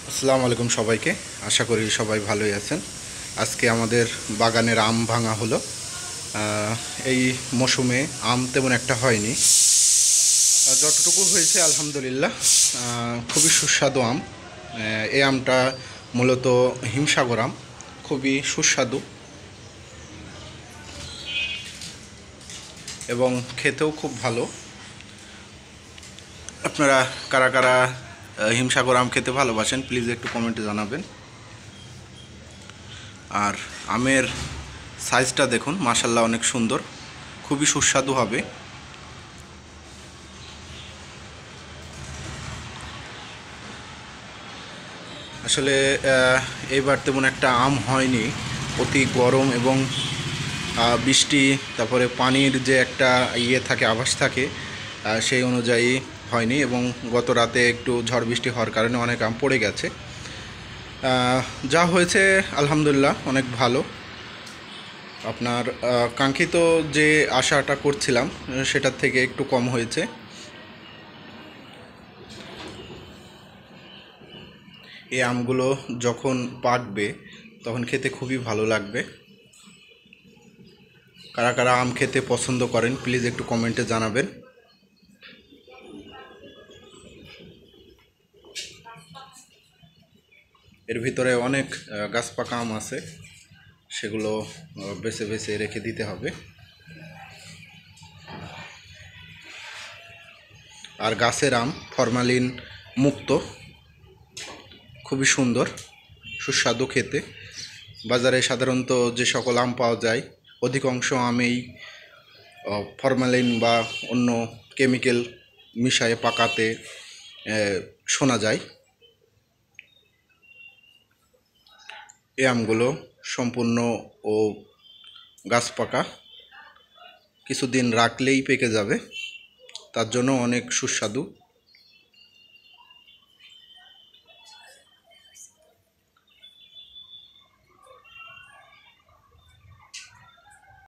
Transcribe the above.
আসসালামু আলাইকুম সবাইকে। আশা করি সবাই ভালোই আছেন। আজকে আমাদের বাগানের আম ভাঙা হলো। এই মৌসুমে আম তেমন একটা হয়নি, যতটুকু হয়েছে আলহামদুলিল্লাহ খুবই সুস্বাদু আম। এই আমটা মূলত হিমসাগর আম, খুবই সুস্বাদু এবং খেতেও খুব ভালো। আপনারা কারা কারা হিমসাগর আম খেতে ভালোবাসেন প্লিজ একটু কমেন্টে জানাবেন। আর আমের সাইজটা দেখুন, মাশাআল্লাহ অনেক সুন্দর, খুবই সুস্বাদু হবে। আসলে এইবার তেমন একটা আম হয়নি, অতি গরম এবং বৃষ্টি, তারপরে পানির যে একটা থাকে, আভাস থাকে, সেই অনুযায়ী হয়নি এবং গত রাতে একটু ঝড় বৃষ্টি হওয়ার কারণে অনেক আম পড়ে গেছে। যা হয়েছে আলহামদুলিল্লাহ অনেক ভালো। আপনার কাঙ্ক্ষিত যে আশাটা করছিলাম সেটার থেকে একটু কম হয়েছে। এই আমগুলো যখন পাকবে তখন খেতে খুবই ভালো লাগবে। কারা কারা আম খেতে পছন্দ করেন প্লিজ একটু কমেন্টে জানাবেন। এর ভিতরে অনেক গাছ পাকা আম আছে, সেগুলো বেছে বেছে রেখে দিতে হবে। আর গাছের আম ফরমালিন মুক্ত, খুবই সুন্দর সুস্বাদু খেতে। বাজারে সাধারণত যে সকল আম পাওয়া যায় অধিকাংশ আমেই ফরমালিন বা অন্য কেমিক্যাল মিশায়ে পাকাতে শোনা যায়। এই আমগুলো সম্পূর্ণ ও গাছ পাকা, কিছুদিন রাখলেই পেকে যাবে, তার জন্য অনেক সুস্বাদু।